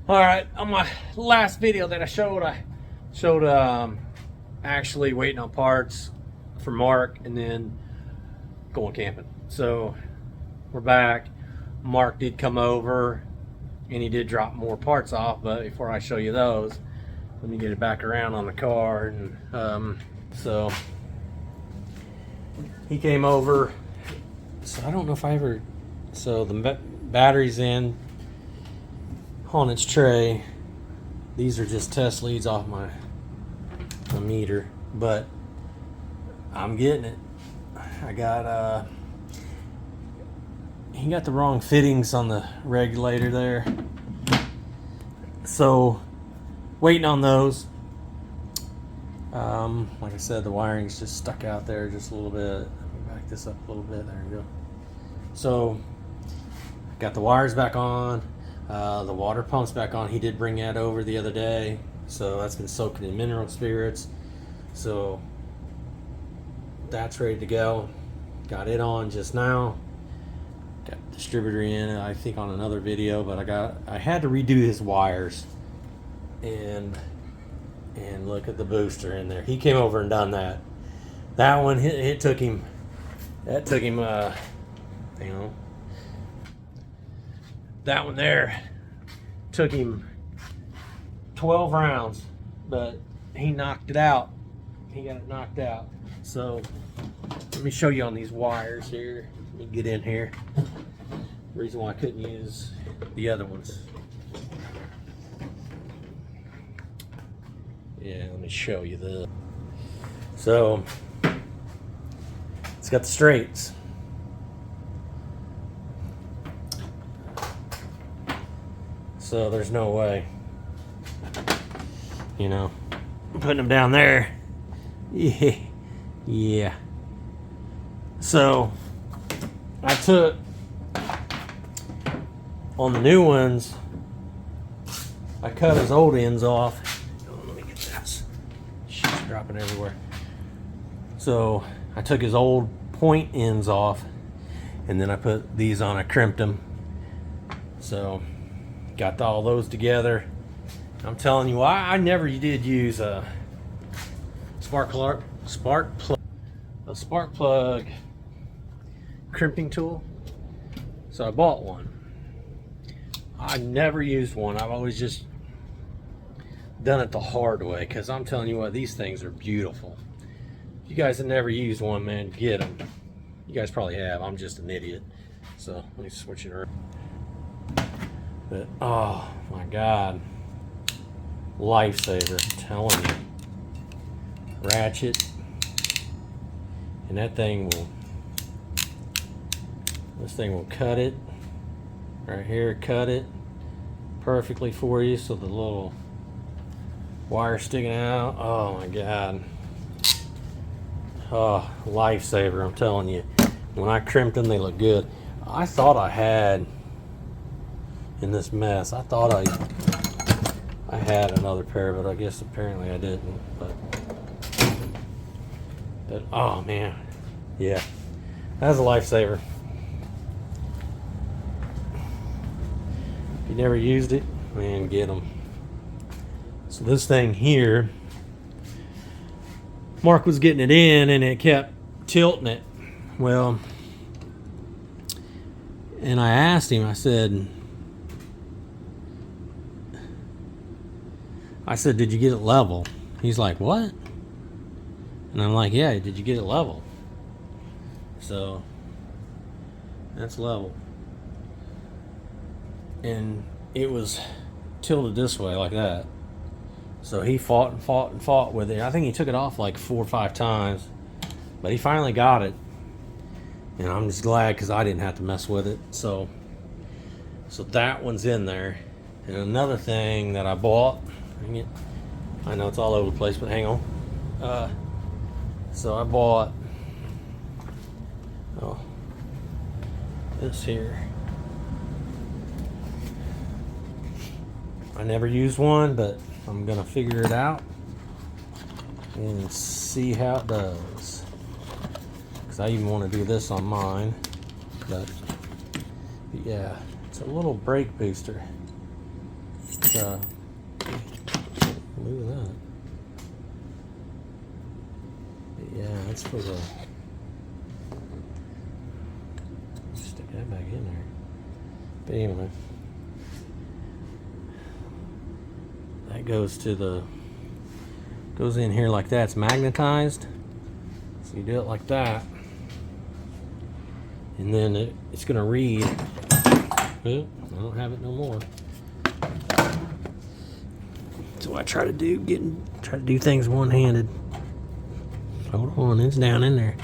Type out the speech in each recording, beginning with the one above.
All right, on my last video that I showed actually waiting on parts for Mark and then going camping. So we're back. Mark did come over and he did drop more parts off, but before I show you those, let me get it back around on the car. And so he came over. So I don't know if I ever, so the battery's in on its tray. These are just test leads off my meter, but I'm getting it. I got he got the wrong fittings on the regulator there, so waiting on those. Like I said, the wiring's just stuck out there just a little bit. Let me back this up a little bit. There we go. So got the wires back on. The water pump's back on. He did bring that over the other day, so that's been soaking in mineral spirits. So that's ready to go. Got it on just now. Got the distributor in, I think, on another video, but I had to redo his wires and look at the booster in there. He came over and done that. That one it took him. That took him. You know. That one there took him 12 rounds, but he knocked it out. He got it knocked out. So let me show you on these wires here. Let me get in here. Reason why I couldn't use the other ones. Yeah, let me show you this. So it's got the straights. So there's no way, you know, putting them down there. Yeah. So I took, on the new ones, I cut his old ends off. Oh, let me get this. Shit's dropping everywhere. So I took his old point ends off, and then I put these on. I crimped them. So got all those together. I'm telling you, I never did use a spark plug crimping tool. So I bought one. I never used one. I've always just done it the hard way, because I'm telling you what, these things are beautiful. If you guys have never used one, man, get them. You guys probably have. I'm just an idiot. So let me switch it around. But oh my God, lifesaver, I'm telling you. Ratchet, and that thing will, this thing will cut it right here, cut it perfectly for you, so the little wire sticking out. Oh my God. Oh, lifesaver, I'm telling you. When I crimped them, they look good. I thought I had, in this mess, I thought I had another pair, but I guess apparently I didn't. But oh man, yeah, that's a lifesaver. If you never used it, man, get them. So this thing here, Mark was getting it in and it kept tilting it. Well, and I asked him, I said, did you get it level? He's like, what? And I'm like, yeah, did you get it level? So that's level. And it was tilted this way like that. So he fought and fought and fought with it. I think he took it off like 4 or 5 times, but he finally got it. And I'm just glad, because I didn't have to mess with it. So that one's in there. And another thing that I bought, I know it's all over the place, but hang on. So I bought this here. I never used one, but I'm gonna figure it out and see how it does. Because I even want to do this on mine. But yeah, it's a little brake booster. Look at that. But yeah, that's for the. Stick that back in there. But anyway, that goes in here like that. It's magnetized. So you do it like that, and then it's gonna read. Oh, I don't have it no more. So I try to do things one-handed. Hold on, it's down in there.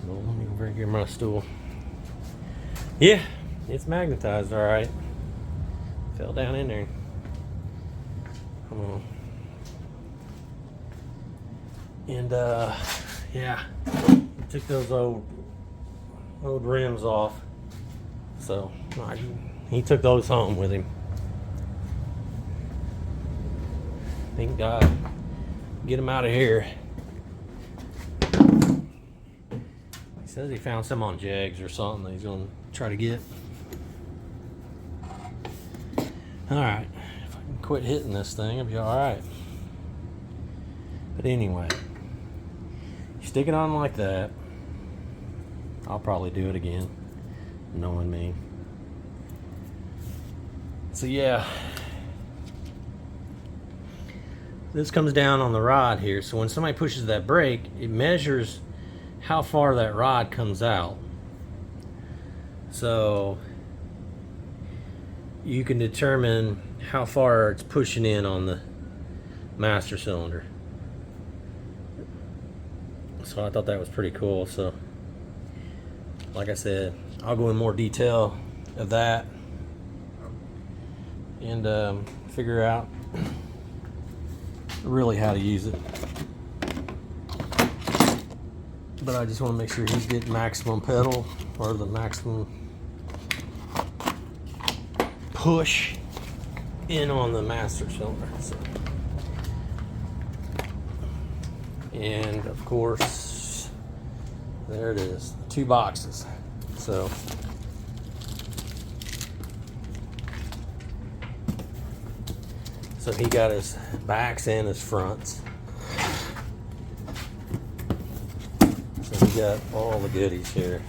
Hold on, let me bring here my stool. Yeah, it's magnetized, all right. Fell down in there. Come on. And yeah, took those old rims off. So he took those home with him. Thank God. Get him out of here. He says he found some on Jegs or something that he's gonna try to get. Alright. If I can quit hitting this thing, I'll be alright. But anyway, you stick it on like that. I'll probably do it again, knowing me. So yeah, this comes down on the rod here. So when somebody pushes that brake, it measures how far that rod comes out. So you can determine how far it's pushing in on the master cylinder. So I thought that was pretty cool. So like I said, I'll go in more detail of that and figure out really how to use it. But I just want to make sure he's getting maximum pedal or the maximum push in on the master cylinder. So. And of course, there it is, 2 boxes. So he got his backs and his fronts. So he got all the goodies here.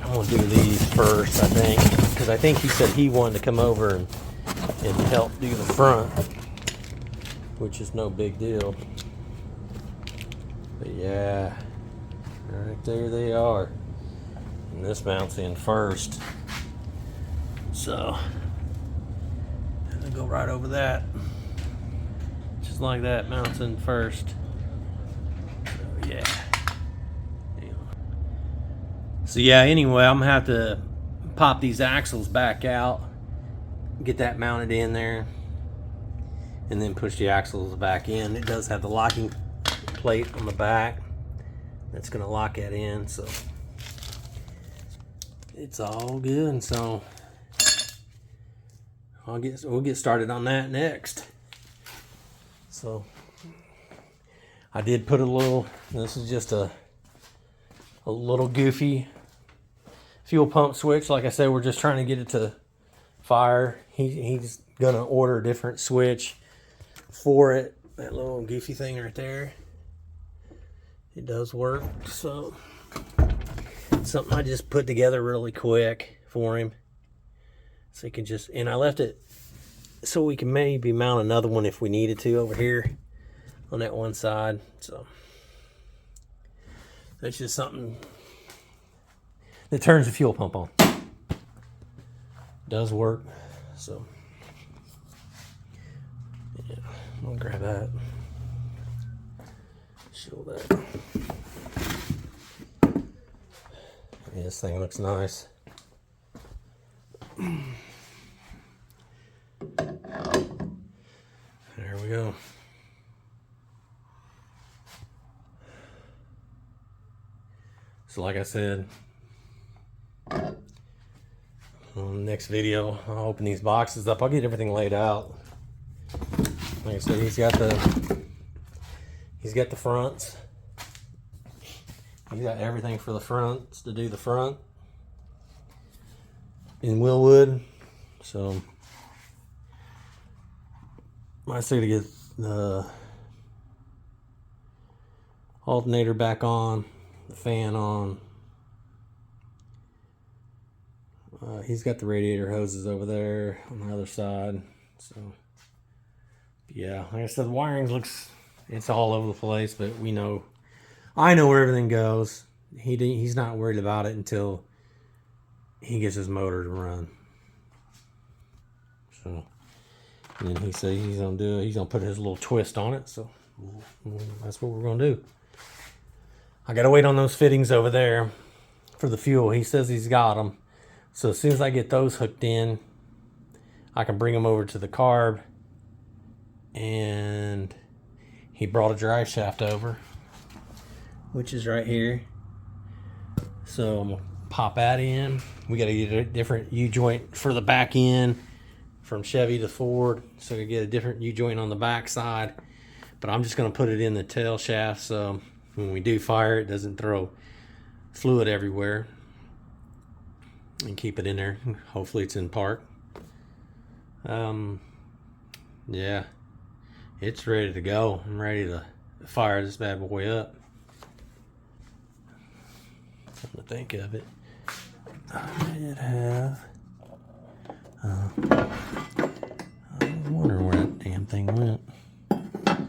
I'm gonna do these first, I think, because I think he said he wanted to come over and help do the front, which is no big deal. But yeah, right there they are. And this mounts in first. So I'll go right over that. Just like that, mounts in first. So yeah. So yeah, anyway, I'm gonna have to pop these axles back out, get that mounted in there, and then push the axles back in. It does have the locking plate on the back that's gonna lock that in, so it's all good. And so we'll get started on that next. So I did put a little, this is just a little goofy fuel pump switch. Like I said, we're just trying to get it to fire. He's gonna order a different switch for it. That little goofy thing right there, it does work. So it's something I just put together really quick for him, so he can just, and I left it so we can maybe mount another one if we needed to over here on that one side. So that's just something that turns the fuel pump on. Does work. So yeah, I'm gonna grab that. Show that. Yeah, this thing looks nice. There we go. So like I said, on the next video, I'll open these boxes up. I'll get everything laid out. Like I said, he's got the fronts, He's got everything for the fronts to do the front in Willwood. So I say to get the alternator back on, the fan on. He's got the radiator hoses over there on the other side. So yeah, like I said, the wiring looks, it's all over the place, but I know where everything goes. He's not worried about it until he gets his motor to run. So, and then he said he's gonna put his little twist on it. So that's what we're gonna do. I gotta wait on those fittings over there for the fuel. He says he's got them. So as soon as I get those hooked in, I can bring them over to the carb. And he brought a drive shaft over, which is right here. So I'm gonna pop that in. We gotta get a different U-joint for the back end from Chevy to Ford. So I get a different U-joint on the back side. But I'm just gonna put it in the tail shaft so when we do fire, it doesn't throw fluid everywhere. And keep it in there. Hopefully it's in park. Yeah, it's ready to go. I'm ready to fire this bad boy up. Come to think of it, I did have. I was wondering where that damn thing went. And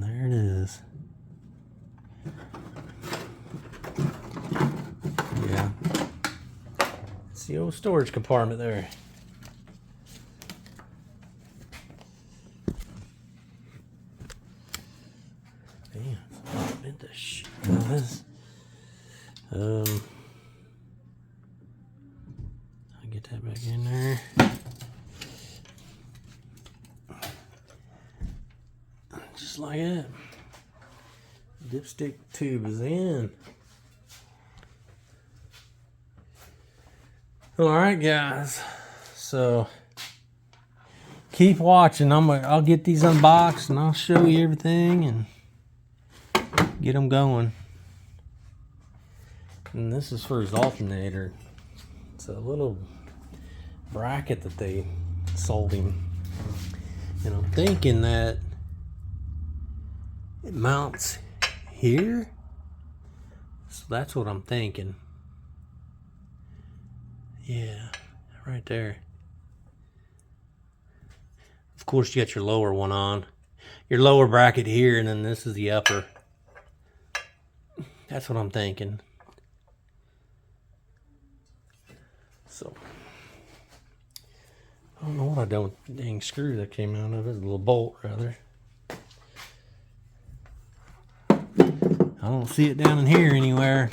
there it is. Yeah. It's the old storage compartment there. Damn, I bent the shit out of this. I'll get that back in there. Just like that. Dipstick tube is in. All right, guys. So keep watching. I'll get these unboxed and I'll show you everything and get them going. And this is for his alternator. It's a little bracket that they sold him. And I'm thinking that it mounts here. So that's what I'm thinking. Yeah, right there. Of course, you got your lower one on. Your lower bracket here, and then this is the upper. That's what I'm thinking. So, I don't know what I done with the dang screw that came out of it. A little bolt, rather. I don't see it down in here anywhere.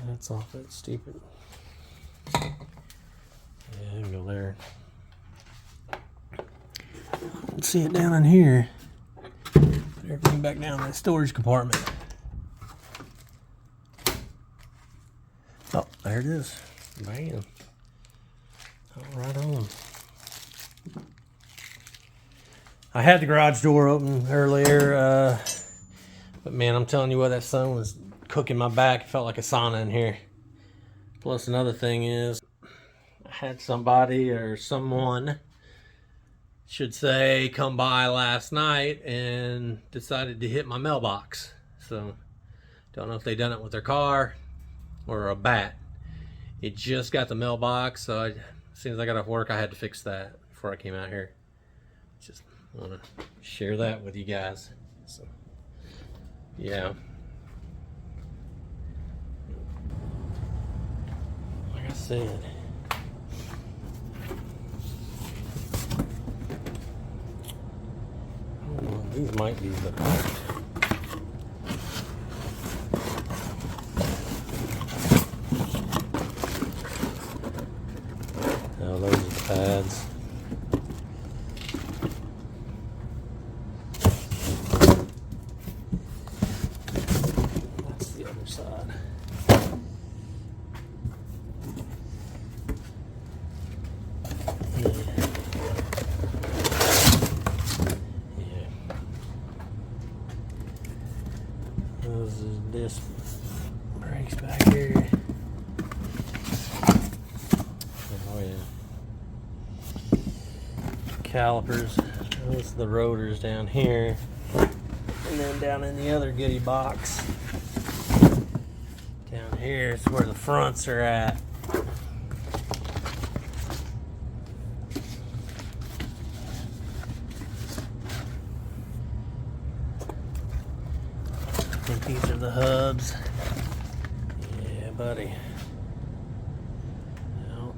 That's off that stupid. Yeah, I can go there. I don't see it down in here. Put everything back down in that storage compartment. Oh, there it is. Bam. Oh, right on. I had the garage door open earlier, but man, I'm telling you what, that sun was cooking my back. It felt like a sauna in here. Plus another thing is, I had somebody or someone should say come by last night and decided to hit my mailbox. So don't know if they done it with their car or a bat. It just got the mailbox, so as soon as I got off work, I had to fix that before I came out here. Just want to share that with you guys. So yeah, like I said, I don't know, these might be the no, those are the pads. That's the other side. Those is disc brakes back here. Oh yeah. Calipers. Those are the rotors down here. And then down in the other goodie box. Down here is where the fronts are at. I think these are the hubs. Yeah, buddy. No.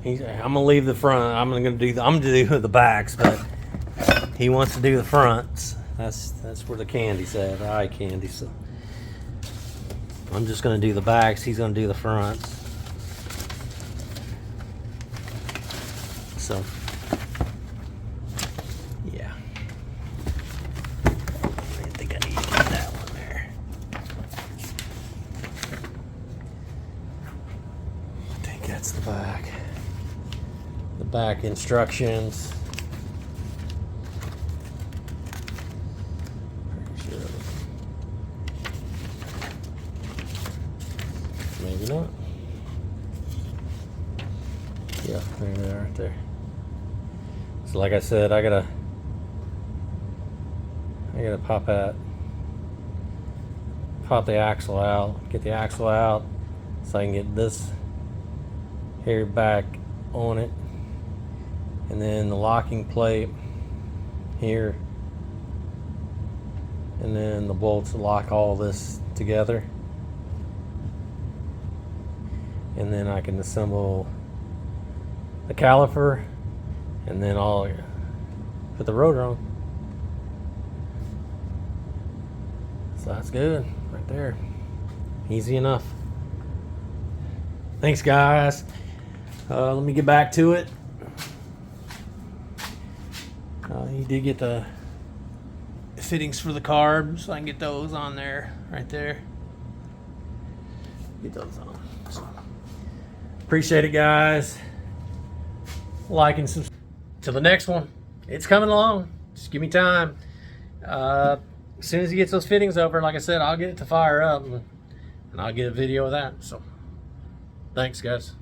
I'm gonna leave the front. I'm gonna do the backs, but he wants to do the fronts. That's where the candy's at, the eye candy. So I'm just gonna do the backs. He's gonna do the fronts. So yeah. I think I need to get that one there. I think that's the back. The back instructions. Maybe not. Yeah, there they are right there. So like I said, I gotta pop the axle out, get the axle out so I can get this here back on it, and then the locking plate here, and then the bolts to lock all this together. And then I can assemble the caliper, and then I'll put the rotor on. So that's good right there. Easy enough. Thanks, guys. Let me get back to it. You did get the fittings for the carb, so I can get those on there, right there. Get those on. So. Appreciate it, guys. Like and subscribe. Till the next one. It's coming along. Just give me time. As soon as he gets those fittings over, like I said, I'll get it to fire up, and I'll get a video of that. So, thanks, guys.